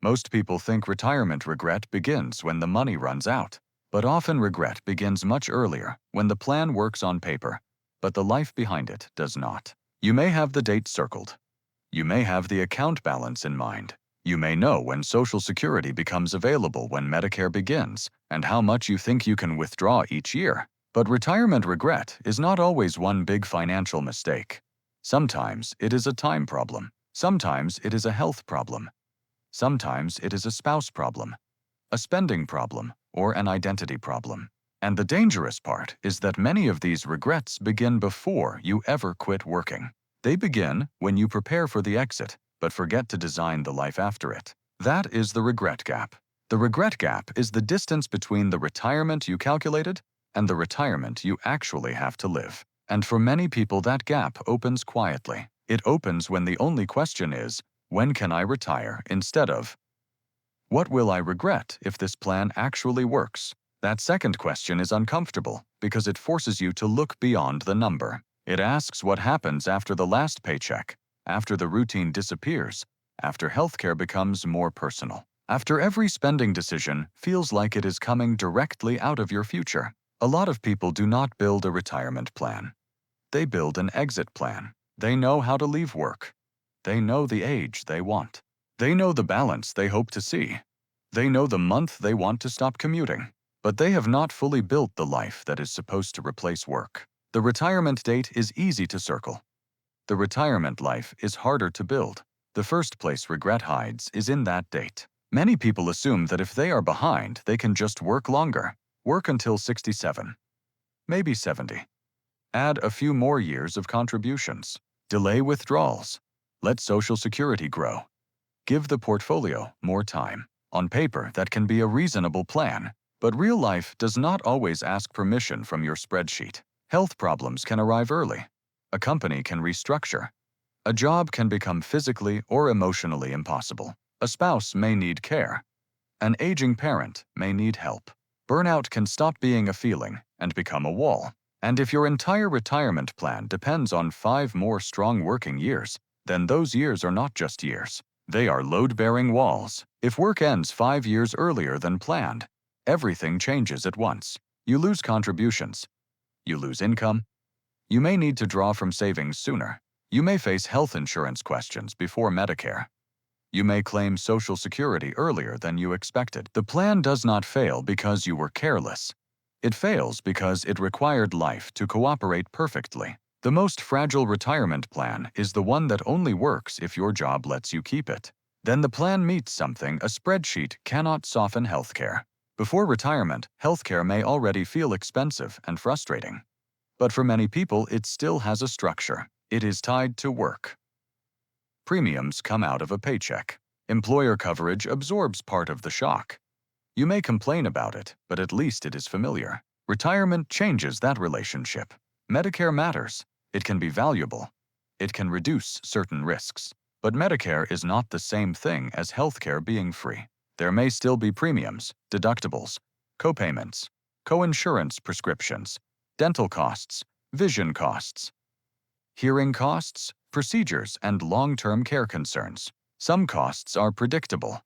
Most people think retirement regret begins when the money runs out, but often regret begins much earlier, when the plan works on paper, but the life behind it does not. You may have the date circled. You may have the account balance in mind. You may know when Social Security becomes available, when Medicare begins, and how much you think you can withdraw each year. But retirement regret is not always one big financial mistake. Sometimes it is a time problem. Sometimes it is a health problem. Sometimes it is a spouse problem, a spending problem, or an identity problem. And the dangerous part is that many of these regrets begin before you ever quit working. They begin when you prepare for the exit, but forget to design the life after it. That is the regret gap. The regret gap is the distance between the retirement you calculated and the retirement you actually have to live. And for many people, that gap opens quietly. It opens when the only question is, when can I retire, instead of, what will I regret if this plan actually works? That second question is uncomfortable because it forces you to look beyond the number. It asks what happens after the last paycheck, after the routine disappears, after healthcare becomes more personal, after every spending decision feels like it is coming directly out of your future. A lot of people do not build a retirement plan. They build an exit plan. They know how to leave work. They know the age they want. They know the balance they hope to see. They know the month they want to stop commuting. But they have not fully built the life that is supposed to replace work. The retirement date is easy to circle. The retirement life is harder to build. The first place regret hides is in that date. Many people assume that if they are behind, they can just work longer. Work until 67, maybe 70. Add a few more years of contributions. Delay withdrawals. Let Social Security grow. Give the portfolio more time. On paper, that can be a reasonable plan, but real life does not always ask permission from your spreadsheet. Health problems can arrive early. A company can restructure. A job can become physically or emotionally impossible. A spouse may need care. An aging parent may need help. Burnout can stop being a feeling and become a wall. And if your entire retirement plan depends on 5 more strong working years, then those years are not just years. They are load-bearing walls. If work ends 5 years earlier than planned, everything changes at once. You lose contributions. You lose income. You may need to draw from savings sooner. You may face health insurance questions before Medicare. You may claim Social Security earlier than you expected. The plan does not fail because you were careless. It fails because it required life to cooperate perfectly. The most fragile retirement plan is the one that only works if your job lets you keep it. Then the plan meets something a spreadsheet cannot soften: healthcare. Before retirement, healthcare may already feel expensive and frustrating. But for many people, it still has a structure. It is tied to work. Premiums come out of a paycheck. Employer coverage absorbs part of the shock. You may complain about it, but at least it is familiar. Retirement changes that relationship. Medicare matters. It can be valuable. It can reduce certain risks. But Medicare is not the same thing as healthcare being free. There may still be premiums, deductibles, copayments, co-insurance prescriptions, dental costs, vision costs, hearing costs, procedures, and long-term care concerns. Some costs are predictable.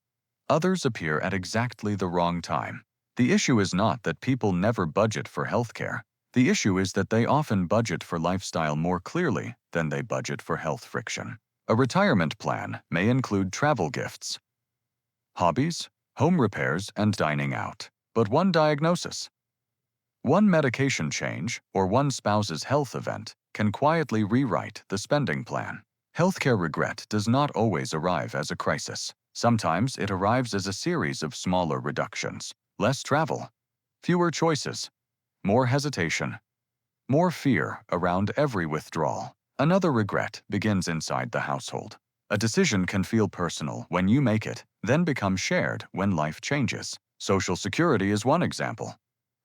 Others appear at exactly the wrong time. The issue is not that people never budget for healthcare. The issue is that they often budget for lifestyle more clearly than they budget for health friction. A retirement plan may include travel gifts, hobbies, home repairs, and dining out. But one diagnosis, one medication change, or one spouse's health event can quietly rewrite the spending plan. Healthcare regret does not always arrive as a crisis. Sometimes it arrives as a series of smaller reductions. Less travel, fewer choices, more hesitation, more fear around every withdrawal. Another regret begins inside the household. A decision can feel personal when you make it, then become shared when life changes. Social Security is one example.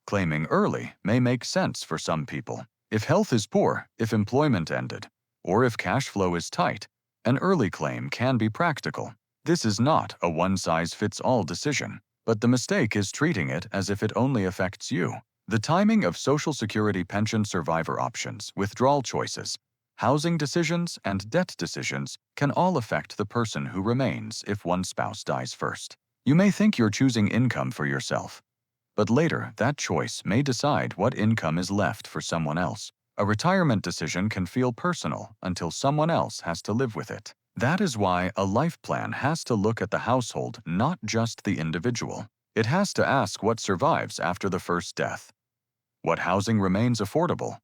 Claiming early may make sense for some people. If health is poor, if employment ended, or if cash flow is tight, an early claim can be practical. This is not a one-size-fits-all decision, but the mistake is treating it as if it only affects you. The timing of Social Security pension survivor options, withdrawal choices, Housing decisions and debt decisions can all affect the person who remains if one spouse dies first. You may think you're choosing income for yourself, but later that choice may decide what income is left for someone else. A retirement decision can feel personal until someone else has to live with it. That is why a life plan has to look at the household, not just the individual. It has to ask what survives after the first death, what housing remains affordable,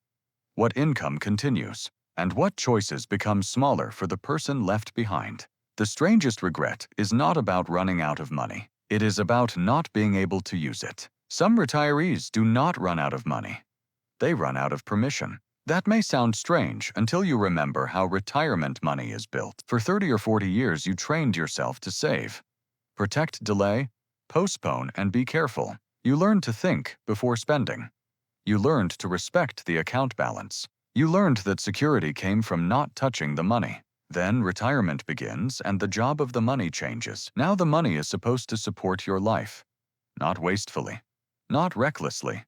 what income continues, and what choices become smaller for the person left behind. The strangest regret is not about running out of money. It is about not being able to use it. Some retirees do not run out of money. They run out of permission. That may sound strange until you remember how retirement money is built. For 30 or 40 years, you trained yourself to save, protect, delay, postpone, and be careful. You learned to think before spending. You learned to respect the account balance. You learned that security came from not touching the money. Then retirement begins and the job of the money changes. Now the money is supposed to support your life. Not wastefully, not recklessly,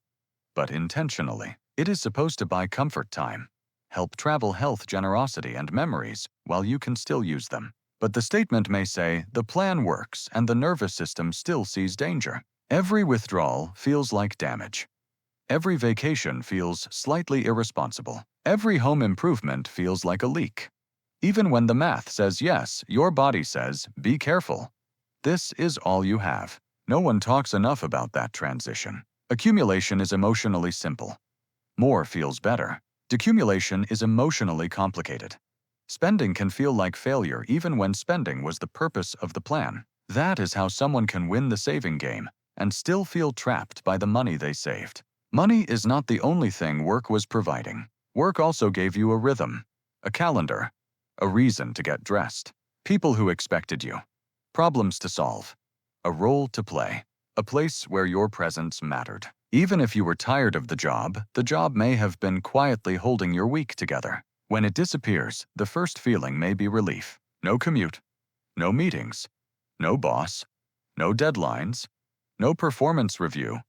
but intentionally. It is supposed to buy comfort time, help travel, health, generosity, and memories while you can still use them. But the statement may say the plan works and the nervous system still sees danger. Every withdrawal feels like damage. Every vacation feels slightly irresponsible. Every home improvement feels like a leak. Even when the math says yes, your body says, be careful. This is all you have. No one talks enough about that transition. Accumulation is emotionally simple. More feels better. Decumulation is emotionally complicated. Spending can feel like failure even when spending was the purpose of the plan. That is how someone can win the saving game and still feel trapped by the money they saved. Money is not the only thing work was providing. Work also gave you a rhythm, a calendar, a reason to get dressed, people who expected you, problems to solve, a role to play, a place where your presence mattered. Even if you were tired of the job may have been quietly holding your week together. When it disappears, the first feeling may be relief. No commute, no meetings, no boss, no deadlines, no performance review,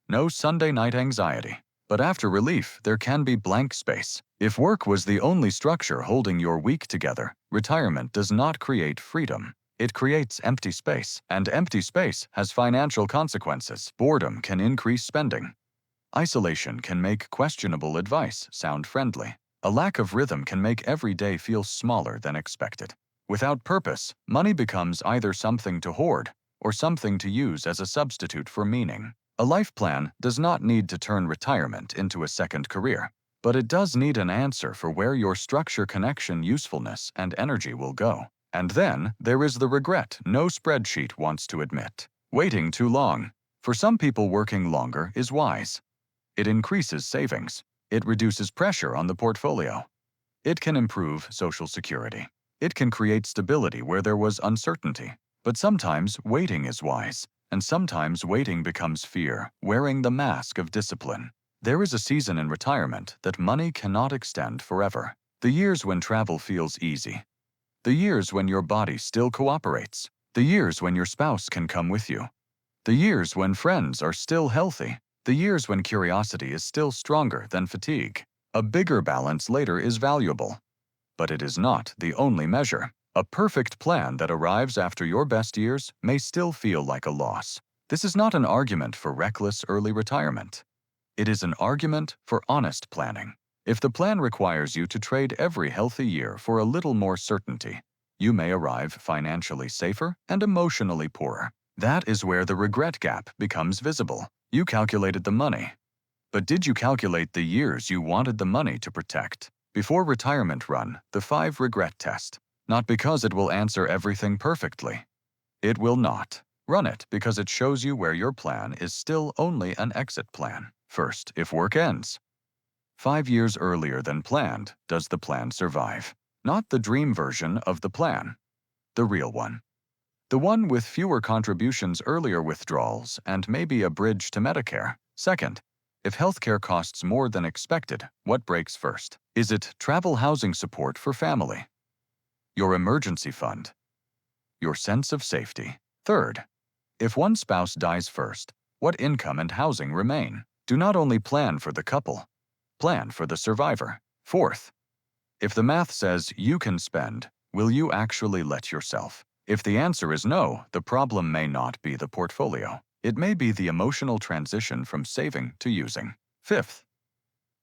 no Sunday night anxiety. But after relief, there can be blank space. If work was the only structure holding your week together, retirement does not create freedom. It creates empty space, and empty space has financial consequences. Boredom can increase spending. Isolation can make questionable advice sound friendly. A lack of rhythm can make every day feel smaller than expected. Without purpose, money becomes either something to hoard or something to use as a substitute for meaning. A life plan does not need to turn retirement into a second career, but it does need an answer for where your structure, connection, usefulness, and energy will go. And then there is the regret no spreadsheet wants to admit. Waiting too long. For some people, working longer is wise. It increases savings. It reduces pressure on the portfolio. It can improve Social Security. It can create stability where there was uncertainty. But sometimes waiting is wise. And sometimes waiting becomes fear, wearing the mask of discipline. There is a season in retirement that money cannot extend forever. The years when travel feels easy. The years when your body still cooperates. The years when your spouse can come with you. The years when friends are still healthy. The years when curiosity is still stronger than fatigue. A bigger balance later is valuable. But it is not the only measure. A perfect plan that arrives after your best years may still feel like a loss. This is not an argument for reckless early retirement. It is an argument for honest planning. If the plan requires you to trade every healthy year for a little more certainty, you may arrive financially safer and emotionally poorer. That is where the regret gap becomes visible. You calculated the money, but did you calculate the years you wanted the money to protect? Before retirement, run the 5 regret test. Not because it will answer everything perfectly. It will not. Run it because it shows you where your plan is still only an exit plan. First, if work ends 5 years earlier than planned, does the plan survive? Not the dream version of the plan, the real one. The one with fewer contributions, earlier withdrawals, and maybe a bridge to Medicare. Second, if healthcare costs more than expected, what breaks first? Is it travel, housing support for family? Your emergency fund? Your sense of safety? Third, if one spouse dies first, what income and housing remain? Do not only plan for the couple, plan for the survivor. Fourth, If the math says you can spend, will you actually let yourself? If the answer is no, the problem may not be the portfolio. It may be the emotional transition from saving to using. Fifth,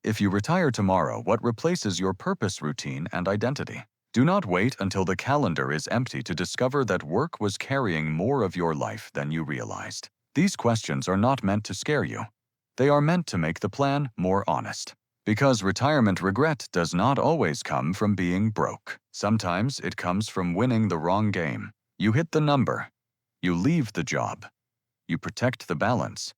if you retire tomorrow, what replaces your purpose, routine, and identity? Do not wait until the calendar is empty to discover that work was carrying more of your life than you realized. These questions are not meant to scare you. They are meant to make the plan more honest. Because retirement regret does not always come from being broke. Sometimes it comes from winning the wrong game. You hit the number. You leave the job. You protect the balance.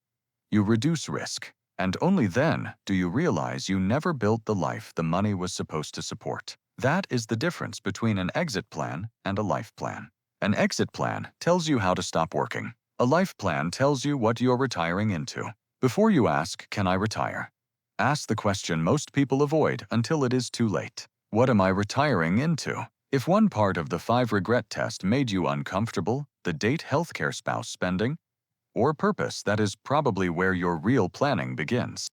You reduce risk. And only then do you realize you never built the life the money was supposed to support. That is the difference between an exit plan and a life plan. An exit plan tells you how to stop working. A life plan tells you what you're retiring into. Before you ask, "Can I retire?" ask the question most people avoid until it is too late. What am I retiring into? If one part of the 5 regret test made you uncomfortable, the date, healthcare, spouse spending, or purpose, that is probably where your real planning begins.